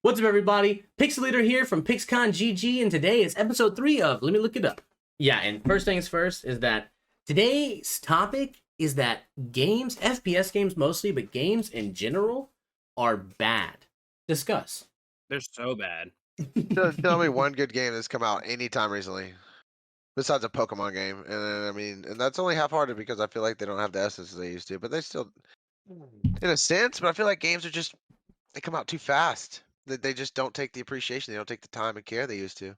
What's up, everybody? Pixelator here from PixconGG, and today is episode 3 of Let Me Look It Up. Yeah, and first things first is that today's topic is that games, FPS games mostly, but games in general, are bad. Discuss. They're so bad. Tell me one good game that's come out anytime recently, besides a Pokemon game. And that's only half-hearted because I feel like they don't have the essence they used to. But they still, in a sense. But I feel like games are they come out too fast. They just don't take the appreciation. They don't take the time and care they used to.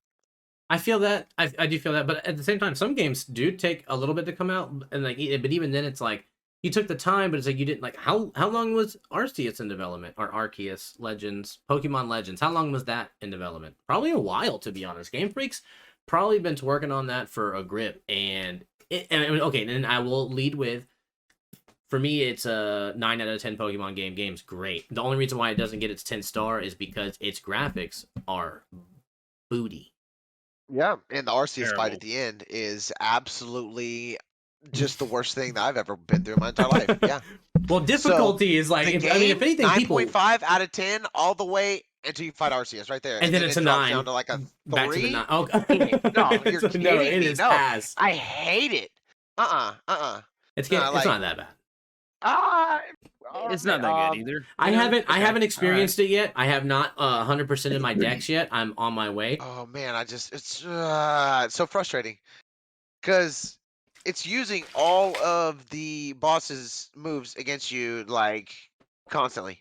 I feel that. I do feel that, but at the same time, some games do take a little bit to come out, and but even then, it's like you took the time, but it's like you didn't like how long was Arceus in development, or Arceus Legends, Pokemon Legends? How long was that in development? Probably a while, to be honest. Game Freak's probably been working on that for a grip, and okay, then I will lead with. For me, it's a 9 out of 10 Pokemon game. Game's great. The only reason why it doesn't get its 10 star is because its graphics are booty. Yeah, and the Arceus fight at the end is absolutely just the worst thing that I've ever been through in my entire life. Yeah. Well, difficulty is like, if anything, 9.5 out of 10 all the way until you fight Arceus right there. And then it's a 9. Down to like a 3. Back to the 9. Oh, no, you're kidding no, me. it is ass. I hate it. It's not that bad. It's not that good either. I haven't experienced it yet. I have not 100% in my decks yet. I'm on my way. Oh man, it's so frustrating because it's using all of the boss's moves against you like constantly.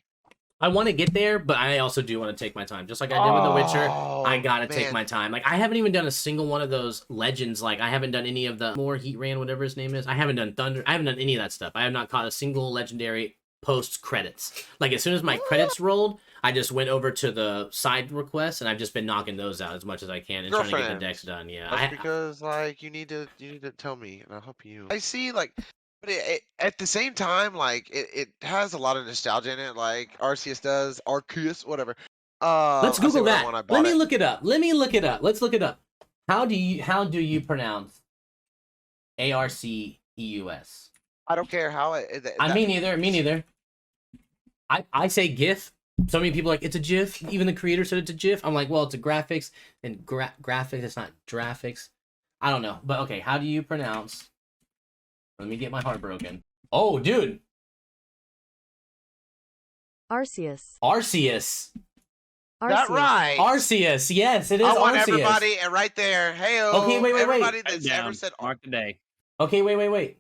I want to get there, but I also do want to take my time. Just like I did with The Witcher, I gotta take my time. Like, I haven't even done a single one of those legends. Like, I haven't done any of the more Heat Ran, whatever his name is. I haven't done Thunder. I haven't done any of that stuff. I have not caught a single legendary post credits. Like, as soon as my credits rolled, I just went over to the side requests, and I've just been knocking those out as much as I can and trying to get the decks done. Yeah, that's because like you need to tell me, and I'll help you. I see, like. But at the same time, like it has a lot of nostalgia in it, like Arceus does, Arceus, whatever. Let's Google that. Let me look it up. Let's look it up. How do you pronounce Arceus? I don't care how Me neither. I say GIF. So many people are like, it's a GIF. Even the creator said it's a GIF. I'm like, well, it's a graphics, and graphics. It's not graphics. I don't know, but okay. How do you pronounce? Let me get my heart broken. Oh, dude. Arceus. That right. Arceus. Yes, it is. I want Arceus. everybody and right there. Hey, okay, wait. Everybody that's ever said Mark the day. Okay, wait.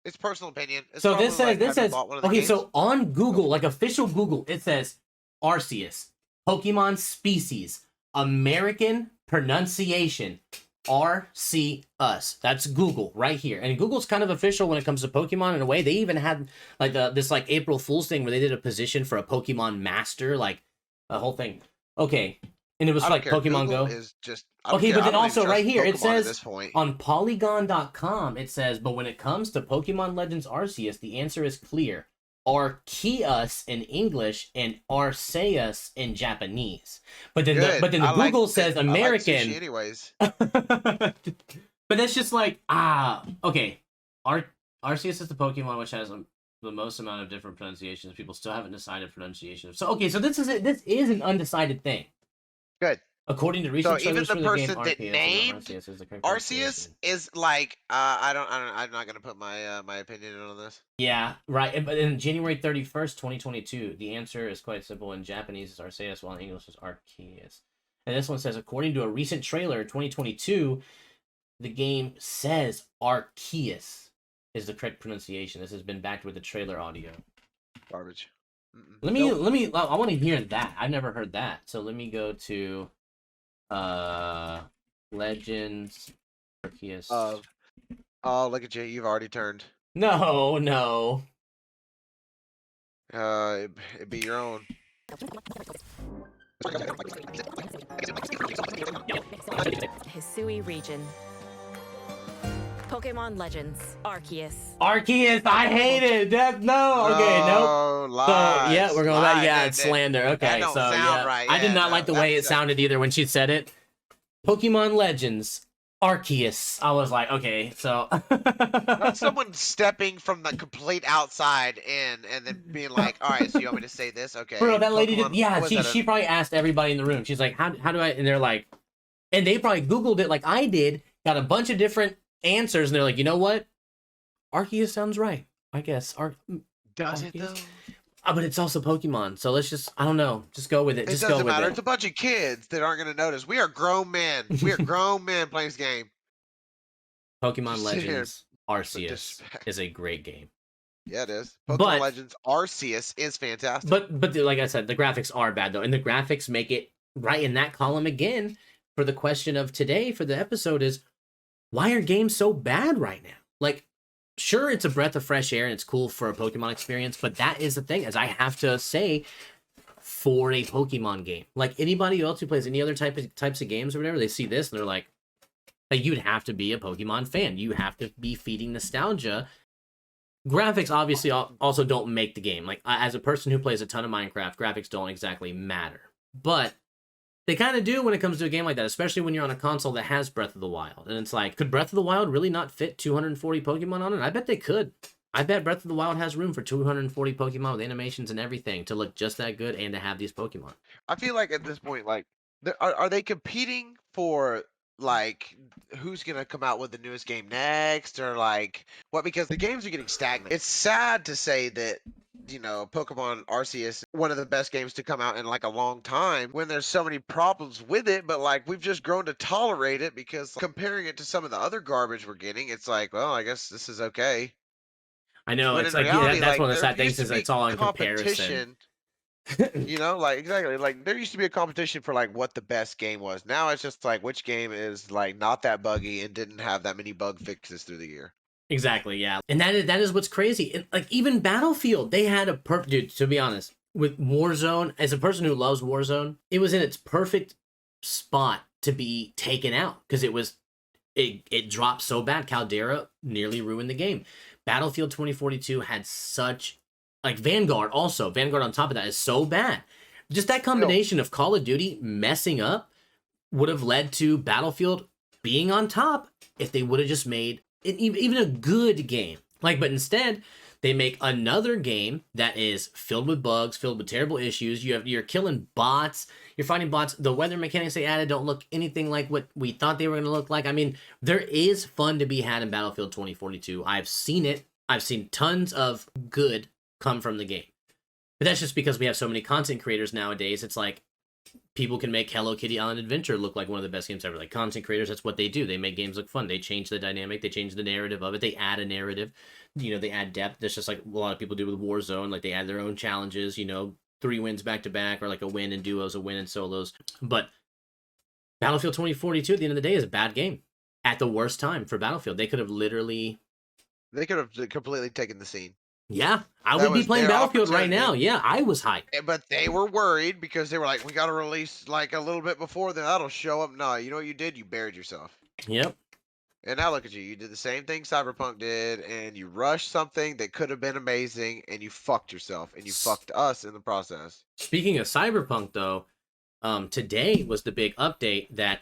It's personal opinion. It's so this says okay. Games. So on Google, like official Google, it says Arceus, Pokemon species, American pronunciation. Arceus. That's Google right here, and Google's kind of official when it comes to Pokemon in a way. They even had like this like April Fool's thing where they did a position for a Pokemon master, like a whole thing. Okay, and it was like Pokemon Go. Is just okay, but then also right here it says on Polygon.com it says, but when it comes to Pokemon Legends Arceus, the answer is clear. Arceus in English and Arceus in Japanese. But then the Google says American. Like anyways. But that's just like okay. Arceus is the Pokemon which has the most amount of different pronunciations. People still haven't decided pronunciation. So okay, so this is an undecided thing. Good. According to recent trailers even the for the person game, that named Arceus is like I'm not gonna put my my opinion on this. Yeah, right. But in January 31st, 2022, the answer is quite simple. In Japanese, it's Arceus, while in English, it's Arceus. And this one says, according to a recent trailer, 2022, the game says Arceus is the correct pronunciation. This has been backed with the trailer audio. Garbage. Let me. I want to hear that. I've never heard that. So let me go to. Legends Arceus. Oh, look at you! You've already turned. No. It'd be your own. Hisui region. Pokemon Legends Arceus. I hate it. Okay, nope. Lies, so yeah, we're going back. Yeah, it's slander. Okay, that don't so sound yeah, right. I did not like the way it sounded either when she said it. Pokemon Legends Arceus. I was like, okay, so Not someone stepping from the complete outside in and then being like, all right, so you want me to say this? Okay. bro, that lady Pokemon, did. Yeah, was she that she probably asked everybody in the room. She's like, how do I? And they're like, and they probably Googled it like I did, got a bunch of different answers, and they're like, you know what? Arceus sounds right, I guess. Does it Arceus? though? But it's also Pokemon, so let's just, I don't know, just go with it. It Just go doesn't with matter. it. It's a bunch of kids that aren't going to notice. We are grown men. We are grown men playing this game. Pokemon Just sit here. Legends Arceus disrespect. is a great game. Yeah, it is. Pokemon But- Legends Arceus is fantastic. But like I said, the graphics are bad though, and the graphics make it right in that column again. For the question of today for the episode is, why are games so bad right now? Like, sure, it's a breath of fresh air and it's cool for a Pokemon experience, but that is the thing, as I have to say, for a Pokemon game, like anybody else who plays any other types of games or whatever, they see this and they're like you'd have to be a Pokemon fan. You have to be feeding nostalgia. Graphics obviously also don't make the game. Like, as a person who plays a ton of Minecraft, graphics don't exactly matter. But they kind of do when it comes to a game like that, especially when you're on a console that has Breath of the Wild. And it's like, could Breath of the Wild really not fit 240 Pokemon on it? I bet they could. I bet Breath of the Wild has room for 240 Pokemon with animations and everything to look just that good and to have these Pokemon. I feel like at this point, like, are they competing for like who's gonna come out with the newest game next, or like what? Because the games are getting stagnant. It's sad to say that, you know, Pokemon Arceus, one of the best games to come out in like a long time, when there's so many problems with it, but like we've just grown to tolerate it because comparing it to some of the other garbage we're getting, it's like, well, I guess this is okay. I know, But it's in like, reality, that's like, one of the there sad things used to is be it's all in comparison. You know, like exactly, like there used to be a competition for like what the best game was. Now it's just like which game is like not that buggy and didn't have that many bug fixes through the year. Exactly, yeah. And that is what's crazy. And, like, even Battlefield, they had a perfect, dude, to be honest, with Warzone, as a person who loves Warzone, it was in its perfect spot to be taken out because it dropped so bad. Caldera nearly ruined the game. Battlefield 2042 had such, like, Vanguard on top of that is so bad. Just that combination of Call of Duty messing up would have led to Battlefield being on top if they would have just made even a good game. Like, but instead they make another game that is filled with bugs, filled with terrible issues. You're killing bots, you're fighting bots. The weather mechanics they added don't look anything like what we thought they were going to look like. I mean, there is fun to be had in Battlefield 2042. I've seen it. I've seen tons of good come from the game. But that's just because we have so many content creators nowadays. It's like, people can make Hello Kitty Island Adventure look like one of the best games ever. Like, content creators, that's what they do. They make games look fun. They change the dynamic. They change the narrative of it. They add a narrative. You know, they add depth. That's just like a lot of people do with Warzone. Like, they add their own challenges, you know, 3 wins back to back, or like a win in duos, a win in solos. But Battlefield 2042 at the end of the day is a bad game. At the worst time for Battlefield. They could have completely taken the scene. Yeah, I That would be was playing their Battlefield right now. opportunity. Yeah, I was hyped. But they were worried because they were like, we got to release like a little bit before, then that'll show up. No, you know what you did? You buried yourself. Yep. And now look at you. You did the same thing Cyberpunk did, and you rushed something that could have been amazing, and you fucked yourself, and you fucked us in the process. Speaking of Cyberpunk, though, today was the big update that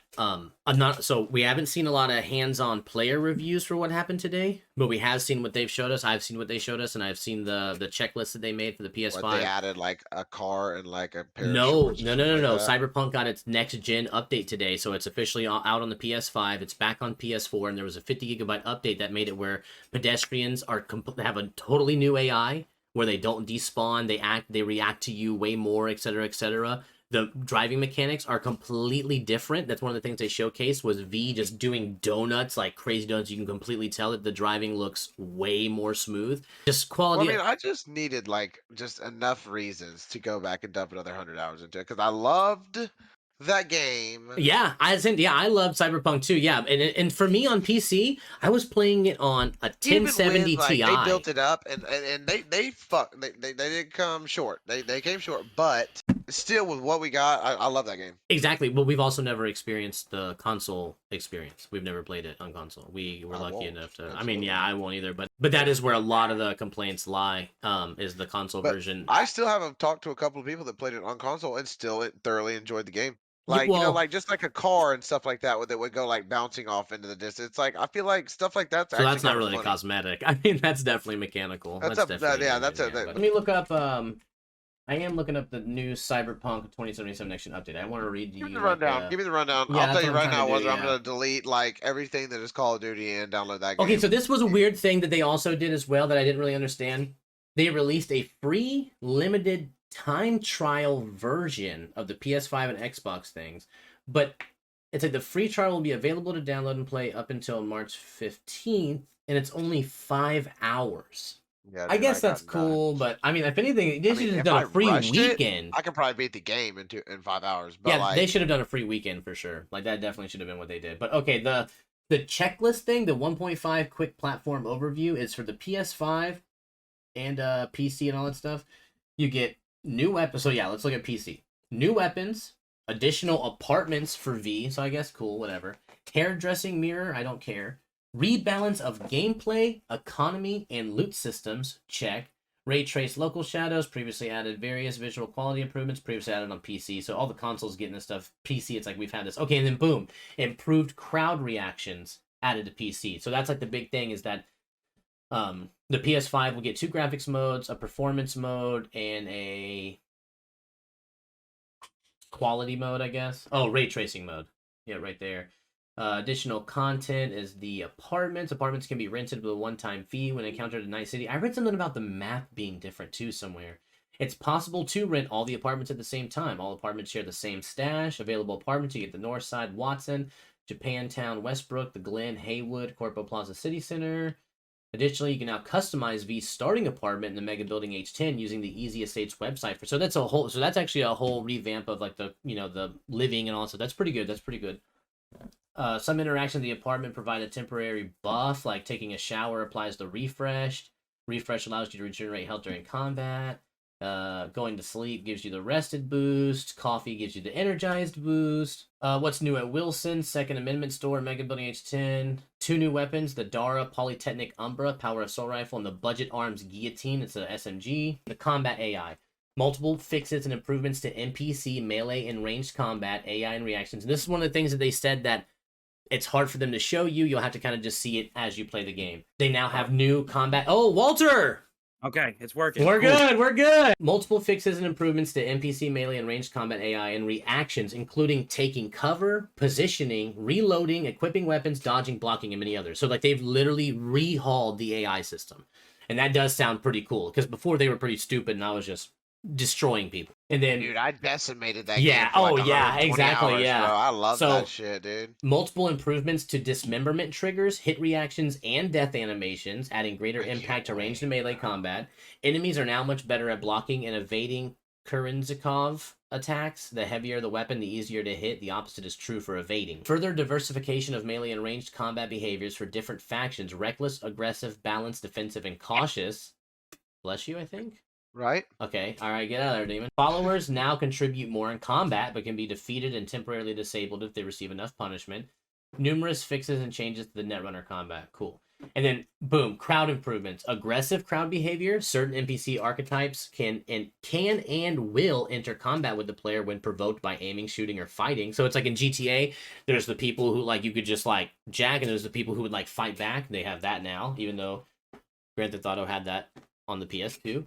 so we haven't seen a lot of hands-on player reviews for what happened today, but we have seen what they've showed us. I've seen what they showed us, and I've seen the checklist that they made for the PS5. What, they added like a car and like a pair of No. shorts or something like that? Cyberpunk got its next gen update today, so it's officially out on the PS5. It's back on PS4, and there was a 50 gigabyte update that made it where pedestrians have a totally new AI where they don't despawn, they react to you way more, etc., etc. The driving mechanics are completely different. That's one of the things they showcased was V just doing donuts, like crazy donuts. You can completely tell that the driving looks way more smooth. Just quality. Well, I mean, I just needed like just enough reasons to go back and dump another 100 hours into it because I loved that game. Yeah, I loved Cyberpunk too. Yeah, and for me on PC, I was playing it on a 1070 Like, Ti. they built it up, and they did come short. They came short, but still with what we got, I love that game. Exactly, but we've also never experienced the console experience. We've never played it on console. We were lucky enough to. I mean, yeah, I won't either. But that is where a lot of the complaints lie. Is the console version. I still haven't talked to a couple of people that played it on console and still thoroughly enjoyed the game. Like, you know, well, like just like a car and stuff like that, that would go like bouncing off into the distance. It's like I feel like stuff like that's so actually that's not kind of really a funny. cosmetic. I mean, that's definitely mechanical. That's That's a definitely yeah, animated, that's a yeah. But let me look up. I am looking up the new Cyberpunk 2077 Next Gen update. I want to read give me you the like rundown. Give me the rundown. yeah, I'll that's tell you what I'm right trying now, to do. whether I'm Yeah. gonna delete like everything that is Call of Duty and download that game. Okay, so this was a weird thing that they also did as well that I didn't really understand. They released a free limited time trial version of the PS5 and Xbox things, but it's like the free trial will be available to download and play up until March 15th, and it's only 5 hours. Yeah, I dude, guess that's got done. cool, but I mean, if anything, they I should mean, have if done I a free rushed it, weekend. I could probably beat the game in 5 hours. But Yeah, like, they should have done a free weekend for sure. Like that definitely should have been what they did. But okay, the checklist thing, the 1.5 quick platform overview is for the PS5 and PC and all that stuff. You get new weapons. So yeah, let's look at PC. New weapons, additional apartments for V. So I guess cool, whatever. Hairdressing mirror, I don't care. Rebalance of gameplay, economy, and loot systems, check. Ray trace local shadows, previously added various visual quality improvements, previously added on PC. So all the consoles getting this stuff. PC, it's like we've had this. Okay, and then boom, improved crowd reactions added to PC. So that's like the big thing is that the PS5 will get 2 graphics modes, a performance mode, and a quality mode, I guess. Oh, ray tracing mode. Yeah, right there. Additional content is the apartments. Apartments can be rented with a one-time fee when encountered in Night City. I read something about the map being different too somewhere. It's possible to rent all the apartments at the same time. All apartments share the same stash. Available apartments, you get the North Side, Watson, Japantown, Westbrook, the Glen, Haywood, Corpo Plaza City Center. Additionally, you can now customize V's starting apartment in the Mega Building H10 using the Easy Estates website. So that's actually a whole revamp of like the living and all. So that's pretty good. That's pretty good. Some interaction in the apartment provide a temporary buff, like taking a shower applies the refreshed. Refresh allows you to regenerate health during combat. Going to sleep gives you the rested boost. Coffee gives you the energized boost. What's new at Wilson? Second Amendment store, Mega Building H10. 2 new weapons, the Dara Polytechnic Umbra, Power Assault Rifle, and the Budget Arms Guillotine. It's a SMG. The combat AI. Multiple fixes and improvements to NPC, melee, and ranged combat, AI, and reactions. And this is one of the things that they said that it's hard for them to show you. You'll have to kind of just see it as you play the game. They now have new combat. Oh, Walter! Okay, it's working. We're Cool. good. We're good. Multiple fixes and improvements to NPC, melee, and ranged combat AI and reactions, including taking cover, positioning, reloading, equipping weapons, dodging, blocking, and many others. So, like, they've literally rehauled the AI system. And that does sound pretty cool because before they were pretty stupid and I was just destroying people. And then, dude, I decimated that yeah, game. For like oh, yeah, 120 exactly, hours, yeah. Bro. I love So- that shit, dude. multiple improvements to dismemberment triggers, hit reactions, and death animations, adding greater I can't impact to ranged and wait. melee combat. Enemies are now much better at blocking and evading Kurinzikov attacks. The heavier the weapon, the easier to hit. The opposite is true for evading. Further diversification of melee and ranged combat behaviors for different factions: reckless, aggressive, balanced, defensive, and cautious. Bless you, I think. Right? Okay, alright, get out of there, demon. Followers now contribute more in combat, but can be defeated and temporarily disabled if they receive enough punishment. Numerous fixes and changes to the Netrunner combat. Cool. And then, boom, crowd improvements. Aggressive crowd behavior. Certain NPC archetypes can and will enter combat with the player when provoked by aiming, shooting, or fighting. So it's like in GTA, there's the people who, like, you could just, like, jack, and there's the people who would, like, fight back. They have that now, even though Grand Theft Auto had that on the PS2.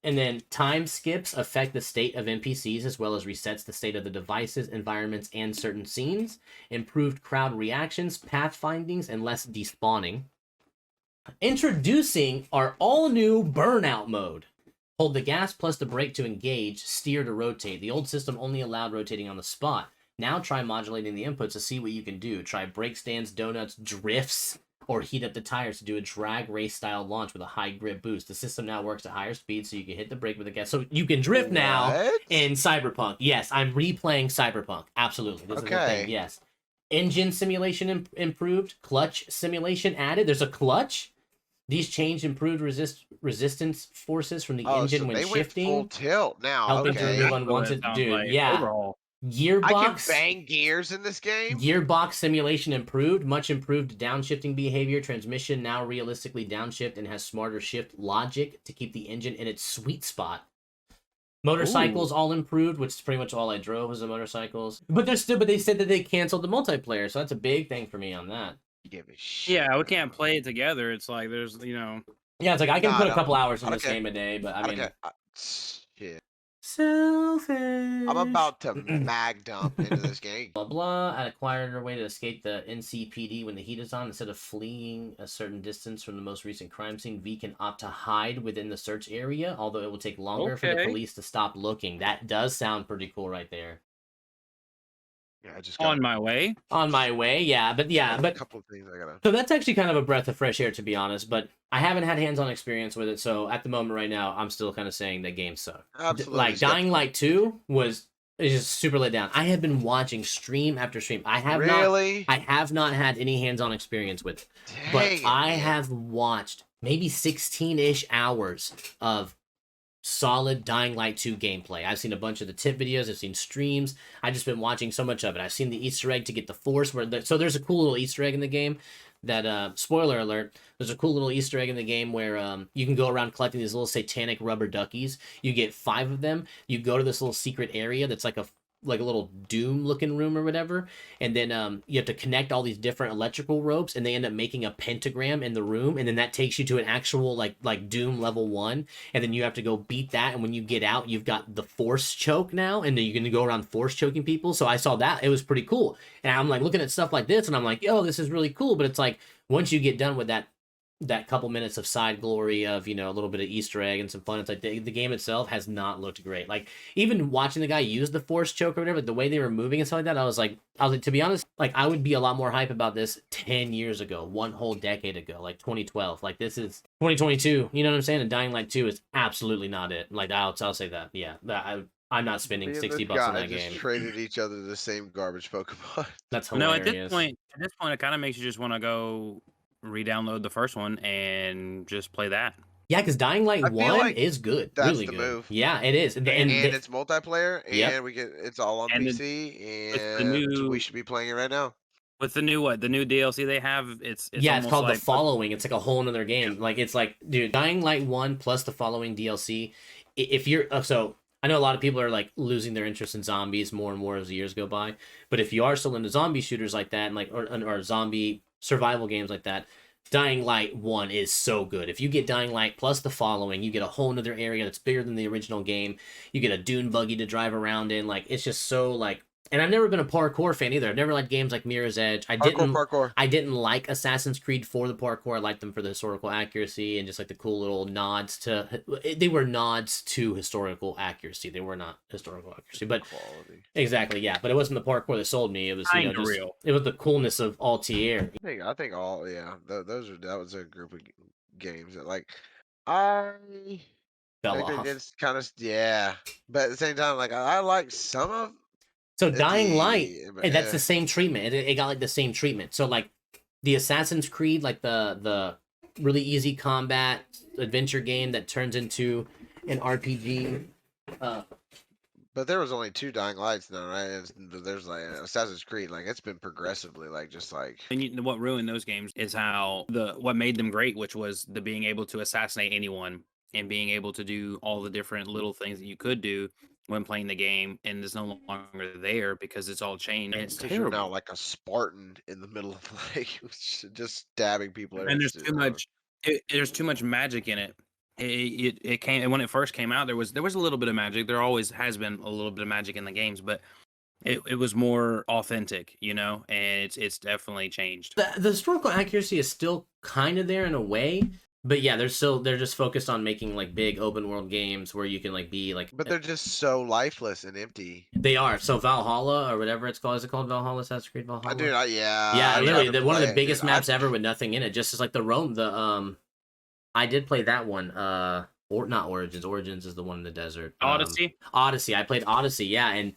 And then time skips affect the state of NPCs as well as resets the state of the devices, environments, and certain scenes. Improved crowd reactions, pathfindings, and less despawning. Introducing our all-new burnout mode. Hold the gas plus the brake to engage, steer to rotate. The old system only allowed rotating on the spot. Now try modulating the inputs to see what you can do. Try brake stands, donuts, drifts, or heat up the tires to do a drag race style launch with a high grip boost. The system now works at higher speeds so you can hit the brake with the gas. So you can drift now What? in Cyberpunk. Yes, I'm replaying Cyberpunk. Absolutely. This is the Okay. thing. Yes. Engine simulation improved. Clutch simulation added. There's a clutch. These change improved resistance forces from the Oh, engine so when they went shifting, full tilt now. helping to Okay. remove That's what it unwanted. sounds Dude, like. yeah. Overall. I can Gearbox. bang gears in this game. Gearbox simulation improved, much improved downshifting behavior. Transmission now realistically downshift and has smarter shift logic to keep the engine in its sweet spot. Motorcycles all improved, which is pretty much all I drove was the motorcycles. But they said that they canceled the multiplayer, so that's a big thing for me on that. Give a shit. Yeah, we can't play it together. It's like there's, Yeah, it's like I can Nah, put I a couple hours in I this don't game a day, but I mean, shit. selfish. I'm about to mag dump into this game. Blah blah. I acquired a way to escape the NCPD when the heat is on. Instead of fleeing a certain distance from the most recent crime scene, V can opt to hide within the search area, although it will take longer for the Okay. police to stop looking. That does sound pretty cool right there. Yeah, I just got on my way. On my way, yeah, but a couple of things I gotta. so that's actually kind of a breath of fresh air, to be honest. But I haven't had hands-on experience with it, so at the moment right now, I'm still kind of saying that game sucked. Absolutely. Like Dying Light 2 is just super let down. I have been watching stream after stream. I have not had any hands-on experience with it, but I have watched maybe 16-ish hours of solid Dying Light 2 gameplay. I've seen a bunch of the tip videos, I've seen streams, I've just been watching so much of it. I've seen the Easter egg to get the Force, so there's a cool little Easter egg in the game that, spoiler alert, there's a cool little Easter egg in the game where you can go around collecting these little satanic rubber duckies. You get 5 of them, you go to this little secret area that's like a little Doom looking room or whatever, and then you have to connect all these different electrical ropes, and they end up making a pentagram in the room, and then that takes you to an actual like Doom level 1, and then you have to go beat that, and when you get out, you've got the force choke now, and then you're gonna go around force choking people. So I saw that, it was pretty cool, and I'm like looking at stuff like this, and I'm like, yo, this is really cool. But it's like once you get done with that couple minutes of side glory of, you know, a little bit of Easter egg and some fun, it's like the game itself has not looked great. Like even watching the guy use the force choke or whatever, the way they were moving and stuff like that, I was like, to be honest, like I would be a lot more hype about this 10 years ago, one whole decade ago, like 2012. Like this is 2022, you know what I'm saying? And Dying Light 2 is absolutely not it. Like I'll say that. Yeah, I'm not spending $60 on that game. Traded each other the same garbage Pokemon. That's hilarious. No, at this point, it kind of makes you just want to go re-download the first one and just play that. Yeah, because Dying Light 1 is good. That's really the good. move. Yeah, it is. And it's multiplayer, and it's all on PC, and we should be playing it right now. With the new the new DLC they have, it's called The Following. It's like a whole nother game. Like it's like, dude, Dying Light 1 plus The Following DLC. If you're so I know a lot of people are like losing their interest in zombies more and more as the years go by, but if you are still into zombie shooters like that, and like or zombie survival games like that, Dying Light 1 is so good. If you get Dying Light plus The Following, you get a whole nother area that's bigger than the original game. You get a dune buggy to drive around in. Like it's just so like. And I've never been a parkour fan either. I've never liked games like Mirror's Edge. I didn't like Assassin's Creed for the parkour. I liked them for the historical accuracy and just like the cool little nods to. They were nods to historical accuracy. They were not historical accuracy, but quality. Exactly, yeah. But it wasn't the parkour that sold me. It was real. It was the coolness of Altier. I think that was a group of games that like fell off. It's kind of but at the same time, like I like some of. So Dying Light, that's the same treatment. It got like the same treatment. So like the Assassin's Creed, like the really easy combat adventure game that turns into an RPG. But there was only 2 Dying Lights now, right? There's like Assassin's Creed, like it's been progressively like just like. And what ruined those games is how what made them great, which was the being able to assassinate anyone and being able to do all the different little things that you could do when playing the game, and it's no longer there because it's all changed. And it's terrible. You're now like a Spartan in the middle of like just stabbing people. And there's too much. There's too much magic in it. It came when it first came out. There was a little bit of magic. There always has been a little bit of magic in the games, but it was more authentic, you know. And it's definitely changed. The historical accuracy is still kind of there in a way. But yeah, they're just focused on making like big open world games where you can like be like. But they're just so lifeless and empty. They are. So Valhalla or whatever it's called. Is it called Valhalla? Assassin's Creed Valhalla? Dude, yeah. Yeah, literally one of the biggest maps ever with nothing in it. Just as like the Rome. I did play that one. Or not Origins. Origins is the one in the desert. Odyssey. Odyssey. I played Odyssey. Yeah, and.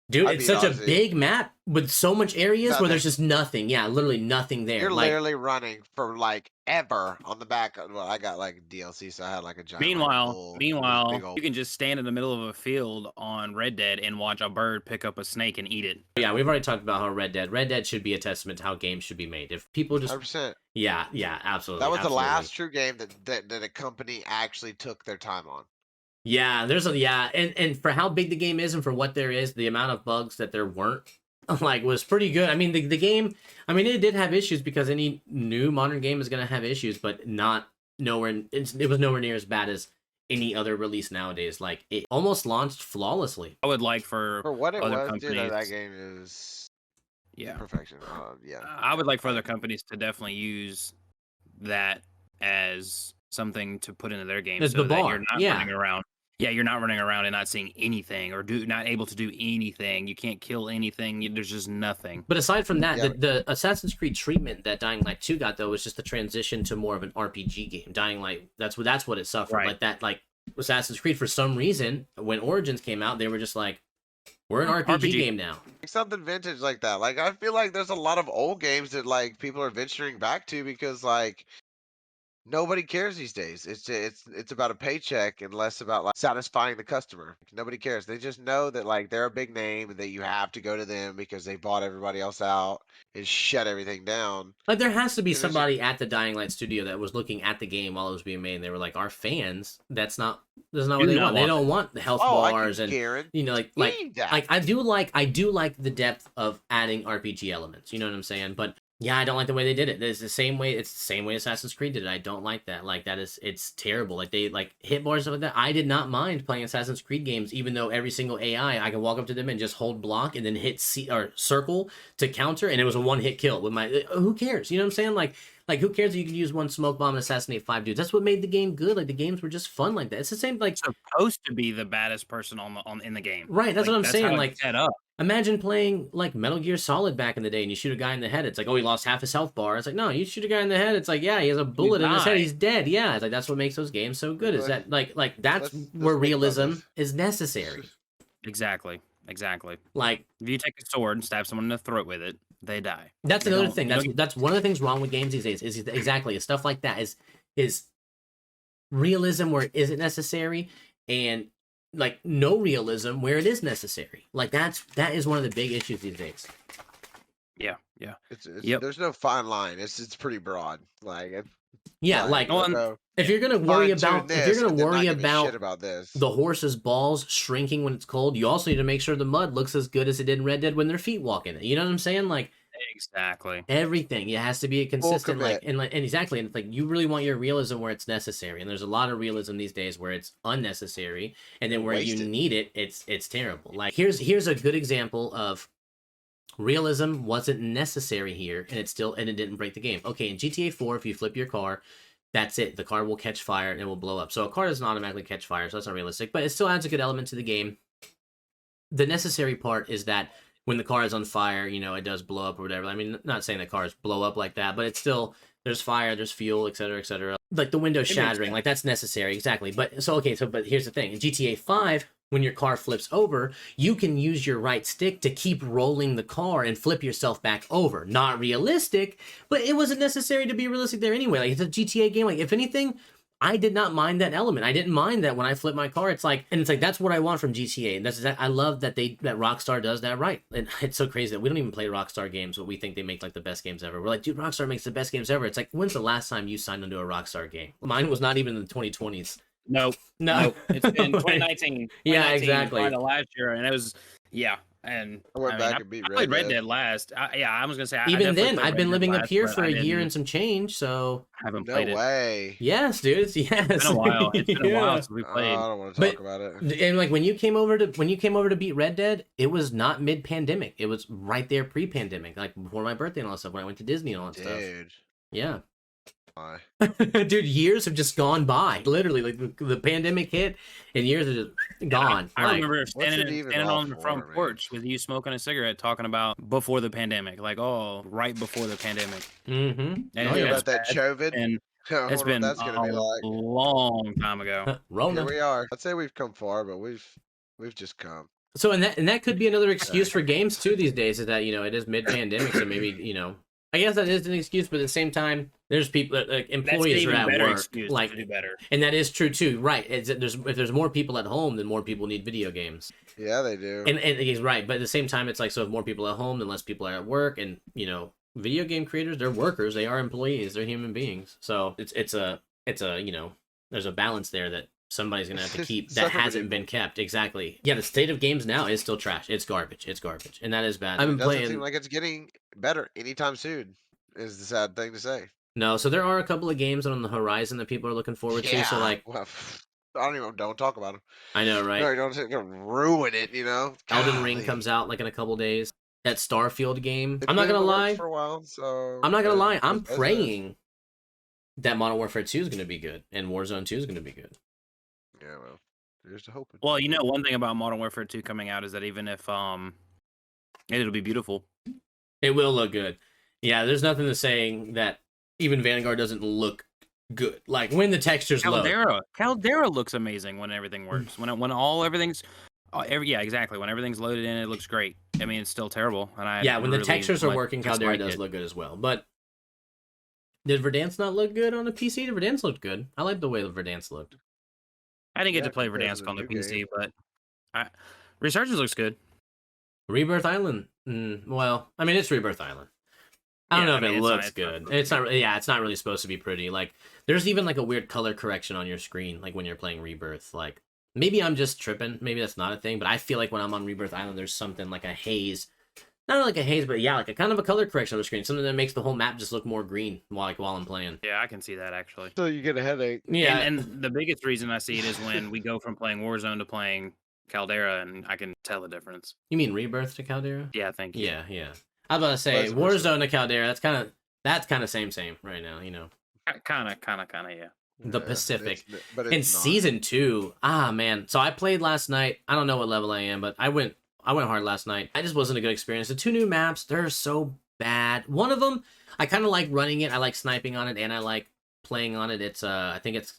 Dude, it's such a big map with so much areas where there's just nothing. Yeah, literally nothing there. You're literally running for like ever on the back. Well, I got like DLC, so I had like a giant. Meanwhile, you can just stand in the middle of a field on Red Dead and watch a bird pick up a snake and eat it. Yeah, we've already talked about how Red Dead should be a testament to how games should be made. If people just 100%. Yeah, absolutely. That was the last true game that a company actually took their time on. Yeah, and for how big the game is and for what there is, the amount of bugs that there weren't like was pretty good. I mean, the game, I mean, it did have issues because any new modern game is going to have issues, but not nowhere. It was nowhere near as bad as any other release nowadays. Like it almost launched flawlessly. I would like for what it other was, companies. dude, that game is Yeah, perfection. Yeah. I would like for other companies to definitely use that as something to put into their game, As so the that bar, you're not yeah. running around. Yeah, you're not running around and not seeing anything, or not able to do anything. You can't kill anything. There's just nothing. But aside from that, Yeah. the Assassin's Creed treatment that Dying Light 2 got though was just the transition to more of an RPG game. Dying Light, that's what it suffered. Right. Like Assassin's Creed, for some reason, when Origins came out, they were just like, we're an RPG game now. Something vintage like that. Like I feel like there's a lot of old games that like people are venturing back to because like nobody cares these days. It's about a paycheck and less about like satisfying the customer. Nobody cares. They just know that like they're a big name and that you have to go to them because they bought everybody else out and shut everything down. Like there has to be And there's somebody at the Dying Light studio that was looking at the game while it was being made, and they were like, our fans, that's not what Do they not want. They want don't want the health Oh, I bars can and guarantee that. like I do like the depth of adding RPG elements. You know what I'm saying? But yeah, I don't like the way they did it. It's the same way Assassin's Creed did it. I don't like that. Like it's terrible. Like they like hit bars and stuff like that. I did not mind playing Assassin's Creed games, even though every single AI I can walk up to them and just hold block and then hit C or circle to counter, and it was a one hit kill with my. Who cares? You know what I'm saying? Like who cares if you can use one smoke bomb and assassinate 5 dudes? That's what made the game good. Like the games were just fun like that. It's the same like Supposed to be the baddest person in the game. right. That's Like, what I'm saying. how Like it's set up. imagine playing like Metal Gear Solid back in the day and you shoot a guy in the head. It's like, oh, he lost half his health bar. It's like, no, you shoot a guy in the head. It's like, yeah, he has a bullet in his head. die. He's dead. Yeah. It's like, that's what makes those games so good is that like that's Let's where think about realism this. is necessary. Exactly. Like If you take a sword and stab someone in the throat with it, they die. that's They another don't- thing. they That's don't- that's one of the things wrong with games these days is exactly stuff like that is realism where it isn't necessary and like no realism where it is necessary. Like that is one of the big issues these days. Yeah. It's Yep. There's no fine line. It's pretty broad. Like Yeah, like Well, and- so if you're gonna worry about fine-tune if you're this, gonna but then not worry give a shit about about this. the horse's balls shrinking when it's cold, you also need to make sure the mud looks as good as it did in Red Dead when their feet walk in it. You know what I'm saying? Like Exactly. everything, it has to be a consistent commit. and exactly, and it's like you really want your realism where it's necessary, and there's a lot of realism these days where it's unnecessary, and then where you Wasted. need it, it's terrible. Like here's a good example of realism wasn't necessary here, and it didn't break the game. Okay, in GTA 4, if you flip your car, that's it. The car will catch fire and it will blow up. So a car doesn't automatically catch fire, so that's not realistic, but it still adds a good element to the game. The necessary part is that when the car is on fire, you know, it does blow up or whatever. I mean, not saying that cars blow up like that, but it's still, there's fire, there's fuel, et cetera, et cetera. Like the window shattering, sense. like that's necessary, exactly. But here's the thing. In GTA 5, when your car flips over, you can use your right stick to keep rolling the car and flip yourself back over. Not realistic, but it wasn't necessary to be realistic there anyway. Like it's a GTA game. Like if anything, I did not mind that element. I didn't mind that when I flip my car. It's like that's what I want from GTA. And I love that Rockstar does that right. And it's so crazy that we don't even play Rockstar games, but we think they make like the best games ever. We're like, dude, Rockstar makes the best games ever. It's like, when's the last time you signed into a Rockstar game? Mine was not even in the 2020s. No. It's been 2019. Yeah, 2019, exactly. probably the last year, and it was And I went back and beat I played Red Red Dead. Dead last. I was gonna say I Even definitely then, played I've Red been Dead living up last, here but for I a year didn't- and some change, so haven't No played it. way. yes, dude, yes. It's been a while. It's been a while Yeah. since we Oh, played. I don't want to But- talk about it. And like when you came over to beat Red Dead, it was not mid-pandemic. It was right there pre-pandemic, like before my birthday and all that stuff. When I went to Disney and all that stuff. Dude. Yeah, Why? dude, years have just gone by. Literally, like the pandemic hit, and years are just gone. I Like, remember it standing even all on the for, front man? porch with you smoking a cigarette, talking about before the pandemic, like right before the pandemic. mm-hmm. And You Oh, hear yeah. about that COVID? And I wonder it's what been that's gonna be a like. long time ago. Rona. Here we are. I'd say we've come far, but we've just come. So and that could be another excuse for games too these days is that it is mid-pandemic, so maybe I guess that is an excuse, but at the same time, there's people like That's an employees are even at better work, excuse like, to do better. and that is true too, right? If there's more people at home, then more people need video games, Yeah, they do. and he's right. But at the same time, it's like so if more people at home, then less people are at work, and video game creators, they're workers, they are employees, they're human beings, so it's a there's a balance there that somebody's gonna have to keep that Suffer hasn't people. been kept. Exactly. Yeah, the state of games now is still trash. It's garbage. It's garbage, and that is bad. I've It been doesn't playing. seem like it's getting better anytime soon. Is the sad thing to say. No, so there are a couple of games on the horizon that people are looking forward to. So like, Well, I don't talk about them. I know, right? No, don't ruin it. You know. Elden Ring Golly. comes out like in a couple days. That Starfield game. It's I'm not been gonna in the works lie. for a while, so I'm not gonna and lie. I'm Bethesda- praying that Modern Warfare 2 is gonna be good and Warzone 2 is gonna be good. Yeah, well, here's to hoping. Well, one thing about Modern Warfare 2 coming out is that even if it'll be beautiful. It will look good. Yeah, there's nothing to saying that even Vanguard doesn't look good. Like when the textures low. Caldera looks amazing when everything works. When everything's yeah, exactly. When everything's loaded in, it looks great. I mean, it's still terrible, and when the textures are working, Caldera does it. look good as well. But did Verdansk not look good on the PC? Verdansk looked good. I like the way the Verdansk looked. I didn't get Yeah, to play compared to Verdansk the on the new PC, game. but Resurgence looks good. Rebirth Island. Well, I mean, it's Rebirth Island. I don't know if it looks good. It's not really. Yeah, it's not really supposed to be pretty. Like, there's even like a weird color correction on your screen, like when you're playing Rebirth. Like, maybe I'm just tripping. Maybe that's not a thing. But I feel like when I'm on Rebirth Island, there's something like a haze. Not really like a haze, but yeah, like a kind of a color correction on the screen. Something that makes the whole map just look more green while I'm playing. Yeah, I can see that actually. So you get a headache. Yeah, And the biggest reason I see it is when we go from playing Warzone to playing Caldera, and I can tell the difference. you mean Rebirth to Caldera? Yeah, thank you. Yeah. I was about to say Vice versa. Warzone to Caldera. That's kind of same right now. You know, Kind of, yeah. the Yeah, Pacific. but In it's not. season 2, man. So I played last night. I don't know what level I am, but I went hard last night. I just wasn't a good experience. The 2 new maps, they're so bad. One of them, I kind of like running it. I like sniping on it, and I like playing on it. It's I think it's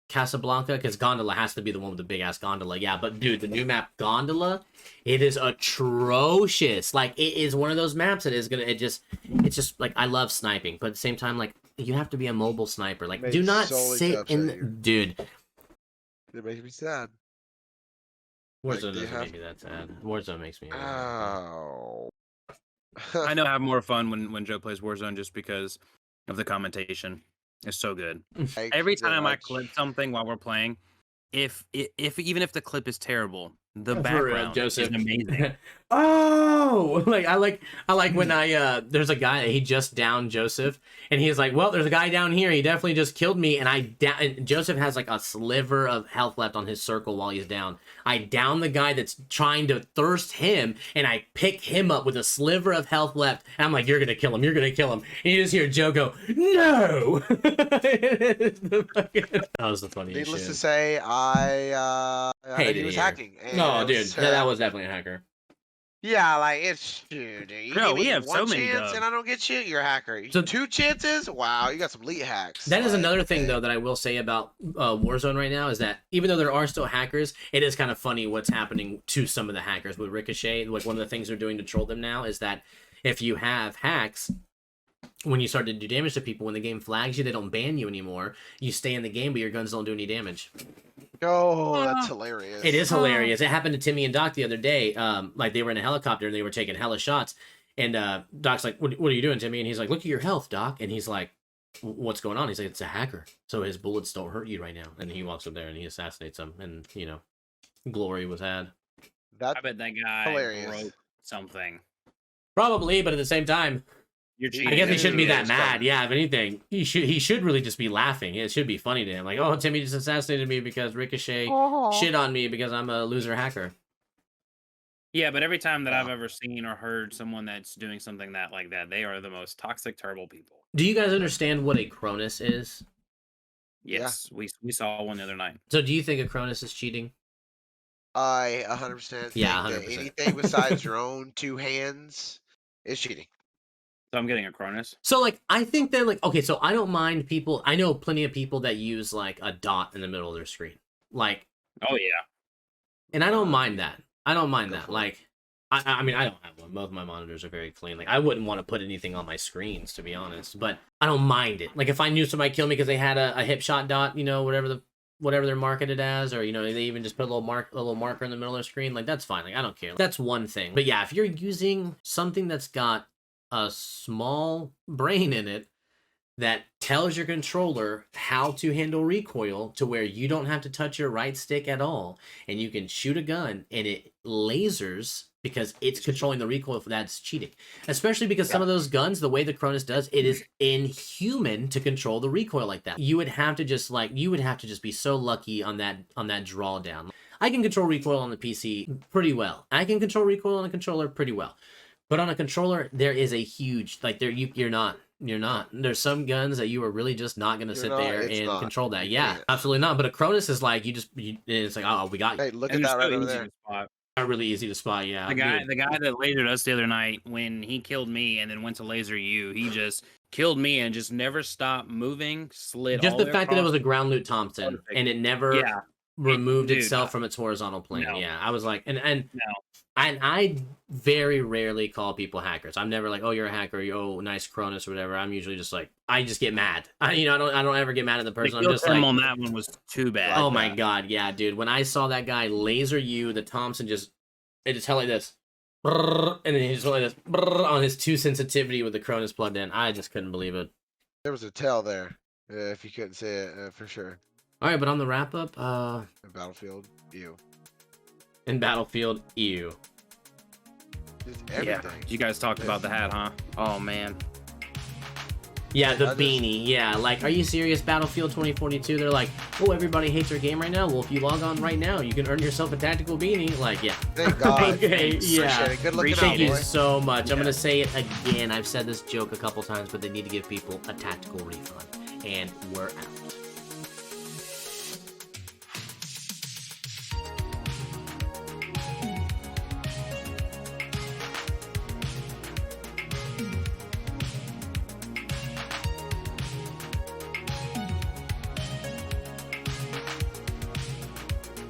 Casablanca, because Gondola has to be the one with the big ass gondola. Yeah, but dude, the new map Gondola, it is atrocious. Like, it is one of those maps that is gonna. It's just like, I love sniping, but at the same time, like, you have to be a mobile sniper. Like, do Makes not solely sit to upset in. you. Dude, It makes me sad. Warzone Like, do you doesn't have- make me that sad. Warzone makes me. Ow. I know I have more fun when Joe plays Warzone just because of the commentation. It's so good. Every time I clip something while we're playing, if even if the clip is terrible, the For real, background Joseph. is amazing. Oh, like I like when there's a guy, he just downed Joseph, and he's like, well, there's a guy down here, he definitely just killed me, and and Joseph has like a sliver of health left on his circle while he's down. I down the guy that's trying to thirst him, and I pick him up with a sliver of health left, and I'm like, you're gonna kill him, and you just hear Joe go, no. That was the funniest Needless shit. to say, I heard Hated he was it here. hacking. and No, it dude, was, that was definitely a hacker. Yeah, like it's dude. You No, give we me have one so many chance dubs. and I don't get you. You're a hacker. So- 2 chances? Wow, you got some elite hacks. That is Like, another thing, okay. though, that I will say about Warzone right now, is that even though there are still hackers, it is kind of funny what's happening to some of the hackers with Ricochet. Like, one of the things they're doing to troll them now is that if you have hacks, when you start to do damage to people, when the game flags you, they don't ban you anymore. You stay in the game, but your guns don't do any damage. Oh, that's hilarious. It is hilarious. It happened to Timmy and Doc the other day. Like, they were in a helicopter and they were taking hella shots. And Doc's like, what are you doing, Timmy? And he's like, look at your health, Doc. And he's like, what's going on? He's like, it's a hacker. So his bullets don't hurt you right now. And he walks up there and he assassinates him. And, you know, glory was had. That I bet that guy Hilarious. broke something. Probably, but at the same time, You're I I cheating. guess he shouldn't be that It's mad. coming. Yeah, if anything, he should really just be laughing. It should be funny to him. Like, oh, Timmy just assassinated me because Ricochet shit on me because I'm a loser hacker. Yeah, but every time that Wow. I've ever seen or heard someone that's doing something like that, they are the most toxic, terrible people. Do you guys understand what a Cronus is? Yeah. Yes, we saw one the other night. So do you think a Cronus is cheating? I 100% think Yeah, that 100%. anything besides your own 2 hands is cheating. So I'm getting a Cronus. So, like, I think that, like, okay, so I don't mind people. I know plenty of people that use, like, a dot in the middle of their screen. Like, Oh yeah. and I don't mind that. I don't mind Go that. for it. Like, I mean, I don't have one. Both my monitors are very clean. Like, I wouldn't want to put anything on my screens, to be honest. But I don't mind it. Like, if I knew somebody killed me because they had a hip shot dot, you know, whatever they're marketed as, or, you know, they even just put a little marker in the middle of their screen, like, that's fine. Like, I don't care. That's one thing. But yeah, if you're using something that's got a small brain in it, that tells your controller how to handle recoil to where you don't have to touch your right stick at all, and you can shoot a gun and it lasers because it's controlling the recoil. For that's cheating, especially because some of those guns, the way the Cronus does, it is inhuman to control the recoil like that. You would have to just be so lucky on that drawdown. I can control recoil on the PC pretty well. I can control recoil on a controller pretty well. But on a controller, there is a huge, like, you're not. There's some guns that you are really just not going to sit there and control that. Yeah, absolutely not. But a Cronus is like, it's like, oh, we got you. Hey, look at that right over there. Not really easy to spot, yeah. The guy that lasered us the other night, when he killed me and then went to laser you, he just killed me and just never stopped moving, slid just all the way fact that it across. was a ground loot Thompson and it never removed Dude, itself from its horizontal plane. No. Yeah, I was like, and No. I very rarely call people hackers. I'm never like, oh, you're a hacker, oh, nice Cronus or whatever. I'm usually just like, I just get mad. I don't ever get mad at the person. I'm just like, on that one was too bad. Oh my god, yeah, dude. When I saw that guy laser you, the Thompson just held like this, and then he just went like this on his 2 sensitivity with the Cronus plugged in. I just couldn't believe it. There was a tail there, if you couldn't see it, for sure. All right, but on the wrap up, In Battlefield, ew. in Battlefield, ew. Just Yeah, everything. you guys talked about the hat, huh? Oh man. Yeah, the I just- beanie. Yeah, like, are you serious? Battlefield 2042. They're like, oh, everybody hates our game right now. Well, if you log on right now, you can earn yourself a tactical beanie. Like, yeah. Thank God. Okay, yeah. Appreciate it. Good looking Thank out, you boy. so much. I'm Yeah. gonna say it again. I've said this joke a couple times, but they need to give people a tactical refund. And we're out.